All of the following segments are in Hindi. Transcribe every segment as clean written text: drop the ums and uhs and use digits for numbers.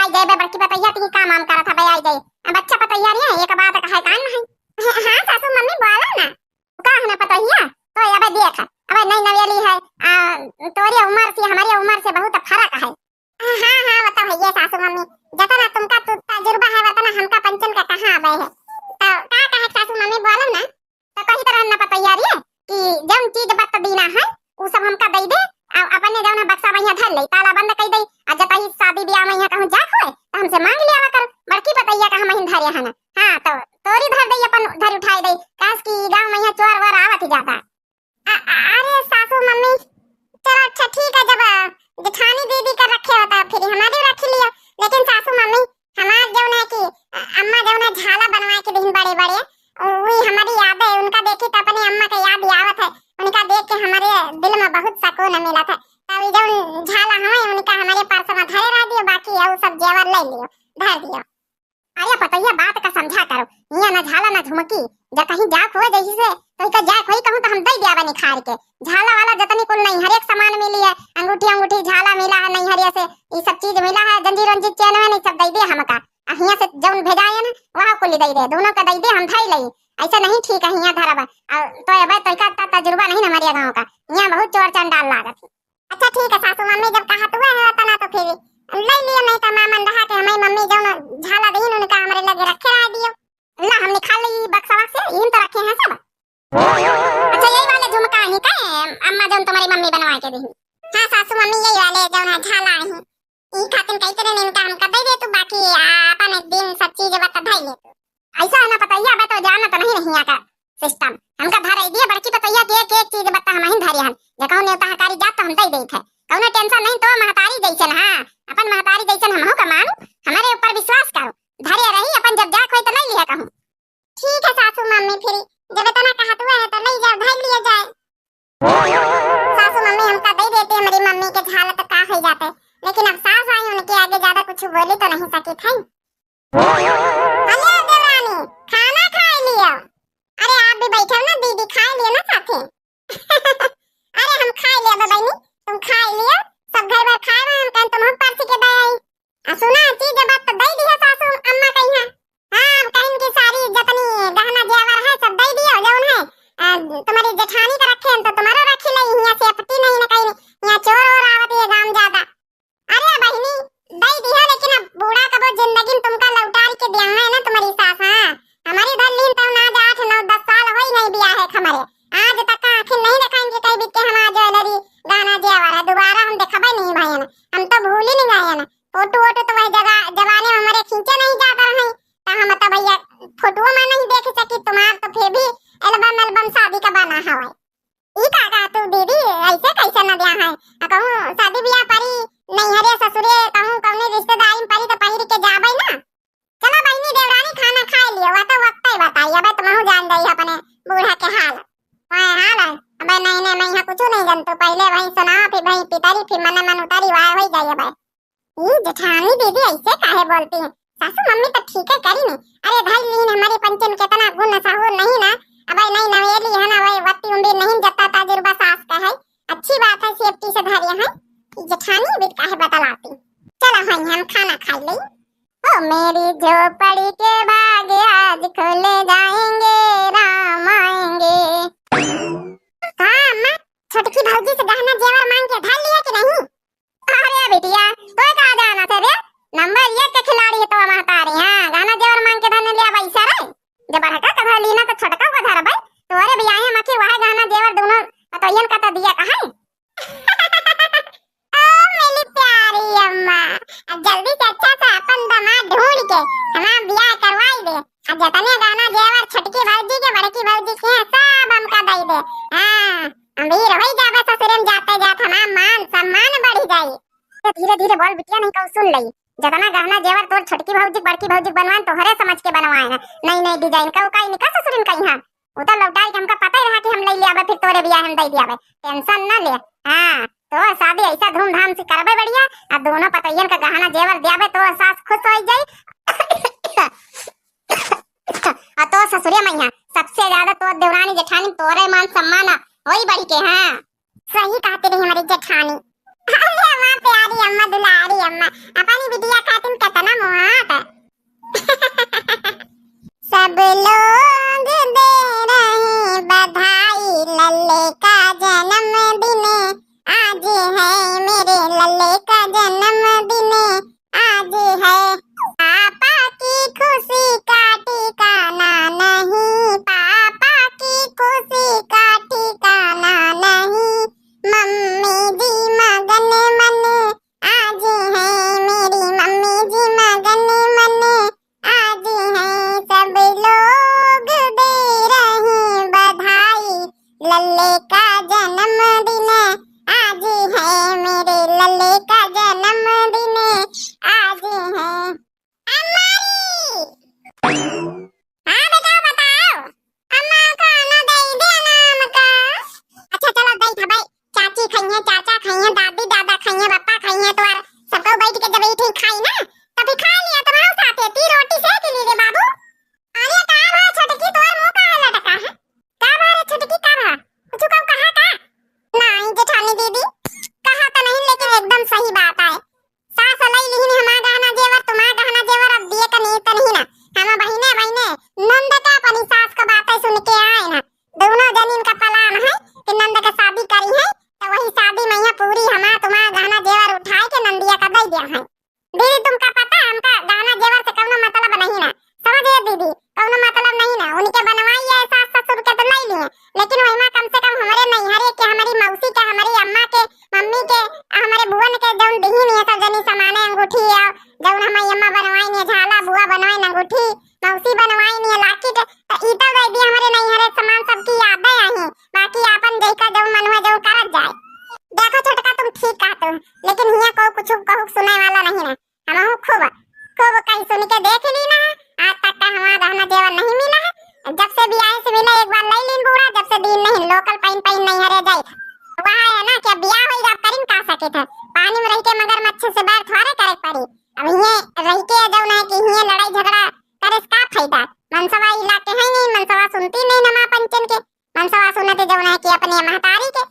आई जाए बड़की पतैया ती काम आम करा था भाई आई जाए बच्चा पतैया रे एक बात कहे कान नहीं। हां सासू मम्मी बोला ना का है ना पतैया तो अब देख अब नहीं नवेली है तोरी उम्र से हमारी उम्र से बहुत फर्क है। हां हां बता भैया सासू मम्मी जतना तुमका तजुर्बा है वतना हमका पंचन का कहां आवे है तो का कहे सासू मम्मी बोला ना तो कही तरह ना पतैया रे कि जौन चीज बत दीना है वो सब हमका दे दे अपने जौन बक्सा में धर ले ताला बंद कर दे आ जब ही शादी ब्याह में यहाँ कहूं जा खोए तो हमसे मांग लिया कर बड़की पतैया का हम धर है ना। हां तो तोरी धर दे अपन धर उठाई दे काश की गांव में यहाँ चोर वर आवत जाता। अरे सासू मम्मी चलो अच्छा ठीक है जब जेठानी दीदी का रखे होता फिर हमारे रख लिया लेकिन सासू मम्मी हमार जौन है कि अम्मा जौन है झाला बनवा के दिन बड़े बड़े वही हमारी याद है उनका देखे तो अपने अम्मा का याद आवत है उनका देख के हमारे दिल में बहुत सुकून मिला था तभी जौन झाला हमें उनका हमारे पास में धरे रह दियो बाकी और सब जेवर ले लियो धर दियो। अरे पतैया बात का समझा करो यहाँ ना झाला ना झुमकी जा कहीं जा खोए जैसे से तो का जा खोई कहूं तो हम दे दियावा निखार के झाला वाला जतनी कुल नहीं हर एक सामान मिली है अंगूठी अंगूठी झाला मिला है नहीं हरिया से ये सब चीज मिला है जंजीर रंजीर चैन में नहीं सब दे दे हमका यहाँ से जौन भेजाए ना वहां कुल दे दे दोनों का दे दे हम धई लई ऐसा नहीं ठीक है यहाँ धरबा तो अब तो का तजुर्बा नहीं ना हमारे गांव का यहाँ बहुत चोर चंडाल लागत। अच्छा ठीक है सासू मम्मी जब कहा तो है तना तो फिर ले लियो नहीं तो मामन रहा के हमारी मम्मी जौन झाला दीन उनका हमारे लगे रखे रह दियो ला हमने खा ली बक्सा से इन तो रखे हैं सब। अच्छा यही वाले झुमका ही का अम्मा जौन तुम्हारी मम्मी बनवा के दी। हां सासू मम्मी यही वाले जौन है झाला ही ई खातिन कई तरह इनका हमका दे दे तो बाकी अपन एक दिन सब चीज बता धई ले ऐसा है ना पतैया बा तो जाना तो नहीं यहाँ का सिस्टम हमका धर दिए बड़की पतैया के एक चीज बता हम ही धरे हन जकौ ने तहकारी जात तो हम दे देत है कौनो टेंशन नहीं तो महतारी जैसन हां अपन महतारी जैसन हम हो का मानो हमारे ऊपर विश्वास करो धरे रही अपन जब जा खोई तो ले लिया कहूं। ठीक है सासू मम्मी फिर जब इतना कहा तो है तो ले जा धर लिया जाए। सासू मम्मी हमका दे देते हमारी मम्मी के झाला तो का हो जाते लेकिन अब सास आई उनके आगे ज्यादा कुछ बोली तो नहीं सकी थी। हेलो देवरानी खाना खा लियो। अरे आप भी बैठो ना दीदी खा लियो ना साथे। अरे हम खा लिया बबैनी तुम खा लियो सब घर भर खाए हम कन तुम परसी के दे आई सुना चीज बात तो दे दी है सासू अम्मा कही है। हां कहीं की सारी जतनी गहना जेवर है सब दे दियो जौन है तुम्हारी जेठानी का रखे तो तुम्हारा रखी ले यहां से अपटी नहीं ना कहीं यहां चोर और आवत है गांव ज्यादा। अरे बहनी दे दी है लेकिन अब बूढ़ा कबो जिंदगी तुमका लौटार के दिया है ना तुम्हारी सास। हां हमारी धरलीन तो ना 8 9 10 साल होई नहीं बिया है हमारे आज तक आंखें नहीं दिखाएंगे कहीं बीत के हम आज ज्वेलरी गाना जेवर है दोबारा हम देखबे नहीं भाई ना हम तो भूल ही नहीं गए ना फोटो वोटो तो वही जगह जमाने में हमारे खींचे नहीं जाता रहे तो हम तो भैया फोटो में नहीं देख सकी तुम्हार तो फिर भी एल्बम एल्बम शादी का बना हवा ई का तू दीदी ऐसे कैसे न दिया है कहूं शादी ब्याह परी नहीं हरे ससुरे कहूं कौने रिश्तेदारी में परी तो पहिर के जाबे ना। चलो बहनी देवरानी खाना खा लियो वा तो वक्त ही बताइए अब तुम जान जाइए अपने बूढ़ा के हाल हाल है अब नहीं नहीं मैं यहाँ कुछ नहीं जानती पहले वही सुना फिर वही पितारी फिर मन मन उतारी वाह हो जाइए भाई ये जेठानी दीदी ऐसे काहे बोलती है सासू मम्मी तो ठीक है करी नहीं। अरे भाई लीन हमारी पंचन कितना गुण साहू नहीं ना अब नहीं नवेली है ना वही वत्ती उम्र नहीं जता तजुर्बा सास का है अच्छी बात है सेफ्टी से धरिए है जेठानी भी काहे बतलाती। चलो हम खाना खा ले ओ मेरी झोपड़ी के बाग आज खोले जाएंगे राम आएंगे। हां अम्मा छोटकी भौजी से गहना जेवर मांग के ढाल लिया कि नहीं। अरे बिटिया तो कहां जाना था रे नंबर 1 के खिलाड़ी है तो महतारी। हां गहना जेवर मांग के धन लिया पैसा रे जब बड़का कथा लीना तो छोटका को धर भाई तो अरे भैया है मके वह गहना जेवर दोनों तो यन का तो दिया कहां। मेरी प्यारी अम्मा अब जल्दी से अच्छा सा अपन दामाद ढूंढ के हमारा ब्याह करवाई दे अब जतने गाना जेवर छोटकी भौजी के बड़की भौजी के सब हमका दे दे। हां अमीर होई जाबे ससुरे में जाते जात हमारा मान सम्मान बढ़ जाई तो धीरे धीरे बोल बिटिया नहीं कहू सुन लई जतना गहना जेवर तोर छोटकी भौजी बड़की भौजी बनवाए तो हरे समझ के बनवाए हैं नहीं नहीं डिजाइन का काई निका ससुरे में कहीं। हां उता लौटाई के हमका पता ही रहा कि हम ले लिया फिर तोरे ब्याह हम दे दिया टेंशन न ले। हां तो शादी ऐसा धूमधाम से करबे बढ़िया आ दोनों पतैयन का गहना जेवर देबे तो सास खुश हो जाई आ तो ससुरे मैया सबसे ज्यादा तो देवरानी जेठानी तोरे मान सम्मान होई बड़ी के। हां सही कहते रही हमारी जेठानी। अरे मां प्यारी अम्मा दुलारी अम्मा अपनी बिटिया खातिन कतना बैठी खाई ना तभी खा लिया तुम्हारे साथ ती रोटी सेक ली रे बाबू। अरे का भा छटकी तोर मुंह का लटका है का भा रे छटकी का भा कुछ कब कहा का नहीं जेठानी दीदी कहा तो नहीं लेकिन एकदम सही बात है सास लई लिहिन हमारा गहना जेवर तुम्हारा गहना जेवर अब दिए का नहीं तो नहीं ना हम बहिने बहिने नंद का अपनी सास का बातें सुन के आए ना दोनों जनीन का प्लान है कि नंद का शादी करी है तो वही शादी में यहाँ पूरी हमारा तुम्हारा गहना जेवर उठाए के नंदिया का दे दिया है। दीदी तुमका पता है हमका गहना जेवर से कौनो मतलब नहीं ना समझे दीदी कौनो मतलब नहीं ना उनके बनवाई है सास ससुर के तो नहीं लिए लेकिन वही में कम से कम हमारे नैहरे के हमारी मौसी के हमारी अम्मा के मम्मी के हमारे बुआ के जौन दही नहीं सब जनी समाने अंगूठी और जौन हमारी अम्मा बनवाई नहीं झाला बुआ बनवाई अंगूठी मौसी बनवाई नहीं लाकिट तो ईटा दे दी हमारे नैहरे सामान सबकी यादें आई बाकी आपन जैका जौन मन हुआ जौन करत जाए। देखो छोटका तुम ठीक कहते हो लेकिन हिया को कुछ कहू सुने वाला नहीं ना हम खूब खूब कहीं सुन के देख ली ना आज तक का हमारा गहना जेवर नहीं मिला है जब से भी आए से मिला एक बार ले लीन बूढ़ा जब से दिन नहीं लोकल पाइन पाइन नहीं हरे जाए वहाँ है ना क्या बियाह हो जब करिन का सके थे पानी में रह के मगर मच्छर से बैठ थोड़े करे पड़ी अब ये रह के जौन है कि ये लड़ाई झगड़ा करे का फायदा मनसवा इलाके है नहीं मनसवा सुनती नहीं नमा पंचन के मनसवा सुनते जौन है कि अपने महतारी के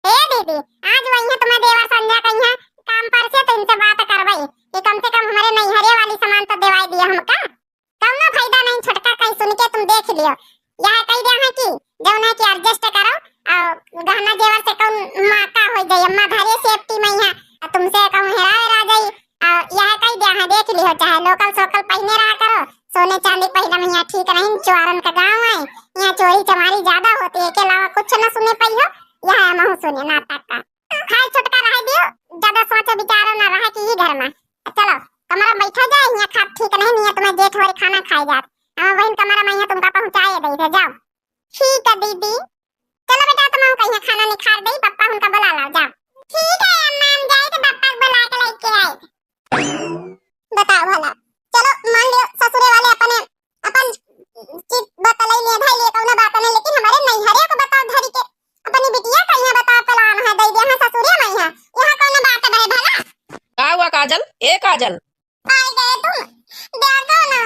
ए दीदी आज वही तुम्हें देवर संध्या कहीं काम पर से तो इनसे बात करवाई कि कम से कम हमारे नैहरे वाली सामान तो दिवाई दिया हमका कौनो फायदा नहीं छोटका कहीं सुन के तुम देख लियो यह कह दिया है कि जौन है कि एडजस्ट करो और गहना जेवर से कौन माता हो जाए अम्मा घरे सेफ्टी में है तुमसे कहूं हेरा जाई और यह कह दिया है देख लियो चाहे लोकल सोकल पहने रहा करो सोने चांदी पहला में यहाँ ठीक नहीं चुआरन का गांव है यहाँ चोरी चमारी ज्यादा होती है के अलावा कुछ न सुने पाई हो यह महू सुने नाटक का खाए छुटका रह दियो ज्यादा सोचे विचारो न रहा कि ये घर में चलो कमरा बैठा जाए यहाँ खा ठीक नहीं नहीं तुम्हें जेठ वाले खाना खाए जात हम वही कमरा में यहाँ तुमका पहुंचाए दे थे जाओ ठीक है दीदी चलो बेटा तुम कहीं खाना निखार दे पापा उनका बुला लाओ जाओ ठीक है अम्मा हम जाए तो पापा को बुला के लेके आए बताओ भला चलो मान लियो ससुरे वाले अपने अपन चित बतलाई ले भाई ले कौन बात नहीं लेकिन हमारे नैहरे को बताओ धरी के अपनी बिटिया का यहाँ बताओ प्लान है दे दिया है ससुरे में यहाँ कौन बात है भला का हुआ काजल ए काजल आई गए तुम देखो ना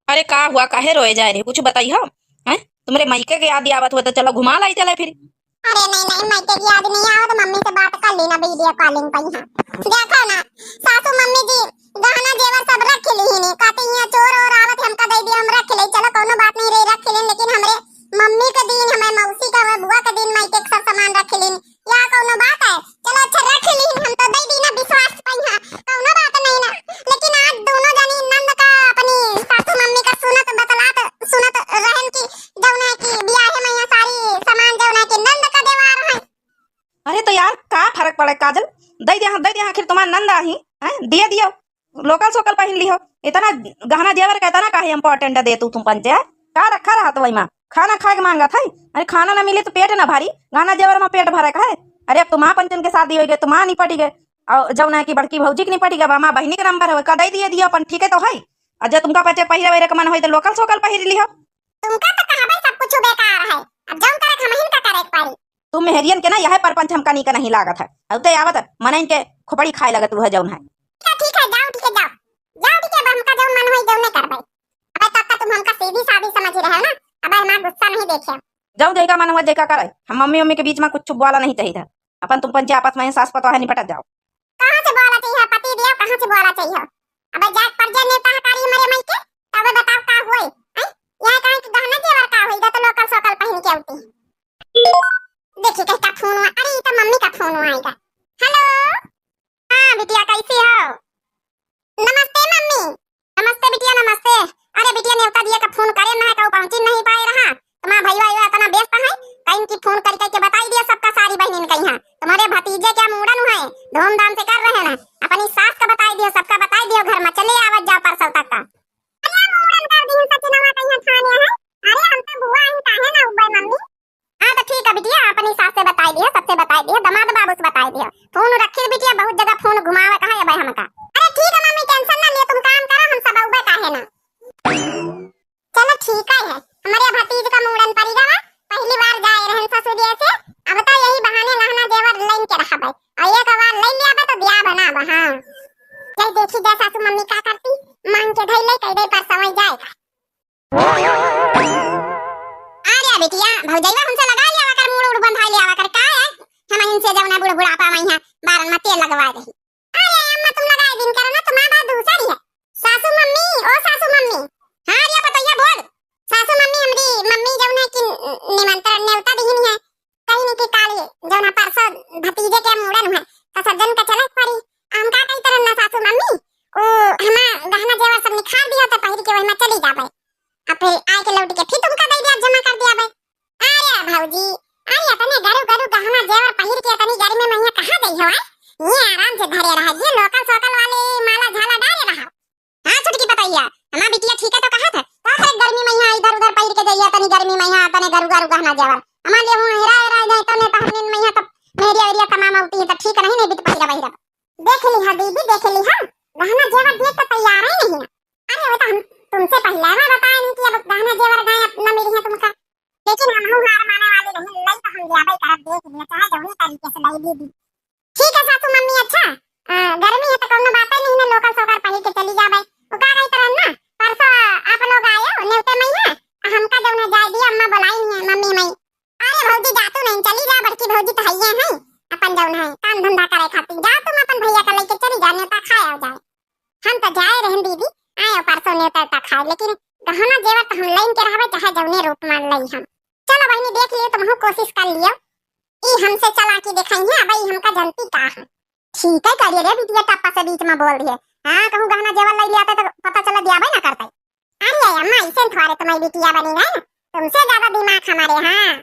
अरे का हुआ काहे रोए जाए रे कुछ बताई हो हैं तुम्हारे मायके के याद आवत हो तो चलो घुमा लाई चले फिर अरे नहीं मायके की याद नहीं आओ तो मम्मी से बात कर लेना वीडियो कॉलिंग पर यहाँ देखो ना सासू मम्मी जी गहना जेवर सब रख ली ही नहीं कहते यहाँ चोर और आवत हमका दे दिया हम रख ले चलो कोनो बात नहीं रे रख ले लेकिन हमरे मम्मी के दिन हमारे मौसी का हमारे बुआ के दिन मायके के सब सामान रख ली या कोनो बात है चलो अच्छा रख ली हम तो दे दी ना विश्वास पर यहाँ कोनो बात नहीं ना लेकिन आज दोनों जनी नंद का अपनी सासू मम्मी का सुनत रहन की जौन है कि ब्याह में यहाँ सारी सामान जौन है कि नंद का देवार है। अरे तो यार का फर्क पड़े काजल दे दे आखिर तुम्हारा नंद आही हैं दिए दियो लोकल सोकल पहन लियो इतना गहना जेवर कहता ना काहे इम्पोर्टेंट दे तुम पंचे का रखा रहा तो वही माँ खाना खा के मांगा था अरे खाना ना मिले तो पेट ना भारी गहना जेवर में पेट भरा का है अरे अब तुम पंचन के शादी हो गए तुम निपटी गए और जब ना की बड़की भौजी की निपटी गए माँ बहनी के नंबर हो कदई दिए दियो अपन ठीक है तो है अजय तुमका पचे पहिरे वहिरे के मन हो तो लोकल सोकल पहिर लियो तुमका तो कहा भाई सब कुछ बेकार है अब जौन करे हम हिन का करे पारी तुम मेहरियन के ना यह परपंच हमका नी का नहीं लागत है अब तो आवत मन इनके खोपड़ी खाए लगत है जौन है ठीक है जाओ ठीक है जाओ ठीक है अब हमका जौन मन होई जौन नहीं कर भाई अब तक तुम हमका सीधी सादी समझ रहे हो ना अब हमारा गुस्सा नहीं देखे जाओ जैका मन हुआ जैका करे हम मम्मी मम्मी के बीच में कुछ वाला नहीं चाहिए था अपन तुम पंचे आपस में सास पतो है निपट जाओ कहां से बोला चाहिए पति दिया कहां से बोला चाहिए अब जाग पर जे ने कहा कारी मरे मई के तब बताओ का हुई हैं यह कहीं कि गहना जेवर का होई तो लोकल सोकल पहन के आती देखिए किसका फोन हुआ अरे ये तो मम्मी का फोन हुआ आएगा हेलो हां बिटिया कैसी हो नमस्ते मम्मी नमस्ते बिटिया नमस्ते अरे बिटिया नेवता दिया का फोन करे ना का पहुंच नहीं पाए रहा तुम्हारा भैया इतना व्यस्त है कहीं की फोन करके के बताई दिया सबका सारी बहनिन कहीं तुम्हारे भतीजे क्या मुंडन हुए ले देखी जा सासू मम्मी का करती, मांग के धई ले कई दे पर समय जाए। अरे बेटिया भौजैया हमसे लगा लिया कर मुड़ उड़ बंधा लिया कर का है, हम इनसे जवना बुढ़ बुढ़ापा में यहां बारन में तेल लगवा रही। अरे अम्मा तुम लगाए दिन करो ना, तुम्हारी बात दूसरी है। सासू मम्मी ओ सासू मम्मी, हां रिया पतैया बोल। सासू मम्मी हमरी मम्मी जवना की निमंत्रण नेवता दीनी है, कहीं नहीं की काली जवना परसों भतीजे के मुड़न है तो सज्जन का चलत पड़ी। हम का कई तरह ना सासू मम्मी ओ हमा गहना जेवर सब निखार दिया तो पहिर के वही में चली जाबे, अब फिर आए के लौट के फिर तुमका दे दिया जमा कर दिया बे। अरे भौजी अरे तने गरु गरु गहना जेवर पहिर के तनी गर्मी में यहाँ कहां गई हो? ये आराम से धरे रहा, ये लोकल सोकल वाले माला झाला डाले रहा। हां छोटकी पतैया हमार बिटिया ठीक है तो कहा था तो गर्मी में यहाँ इधर उधर पहिर के जाइए, तनी गर्मी में यहाँ तने गरु गरु गहना जेवर हमार लिए हूं हेरा हेरा जाए तने तहने में यहाँ तब मेरी एरिया तमाम होती है तो ठीक नहीं बिट पहिरा बहिरा। देख ली हां दीदी देख ली हां, गहना जेवर देख तो तैयार ही नहीं है। अरे वो तो हम तुमसे पहले मैं बताया नहीं कि अब गहना जेवर गए अपना मेरी है तुमका, लेकिन हम हार माने वाले नहीं, लई तो हम दिया भाई कर देख लिया चाहे जौनी तरीके से लई दीदी। ठीक है सासू मम्मी अच्छा गर्मी है तो कोनो बात ही नहीं ना, लोकल सोकर पहिर के चली जाबे। ओ का कई तरह ना परसों आप लोग आए हो नेवते में है हमका जौना जाय दिया अम्मा बुलाई नहीं है मम्मी मई। अरे भौजी जा तू नहीं चली जा, बड़की भौजी तो हइये है अपन जौन है काम धंधा करे खातिर, जा तुम अपन भैया का लेके चली जा नेता खाए आ जाए। हम तो जाए रहन दीदी आए परसों नेता ता खाए, लेकिन गहना जेवर तो हम लाइन के रहबे चाहे जौने रूप मान लई हम। चलो बहनी देख लियो तुम कोशिश कर लियो, ई हमसे चला के दिखाई है भाई हमका जनती का है। ठीक है करिए रे बिटिया टप्पा से बीच में बोल दिए, हां कहूं गहना जेवर ले लिया तो पता चला दिया भाई ना करते। अरे अम्मा इसे थोड़े तुम्हारी बिटिया बनी है, तुमसे ज्यादा दिमाग हमारे। हां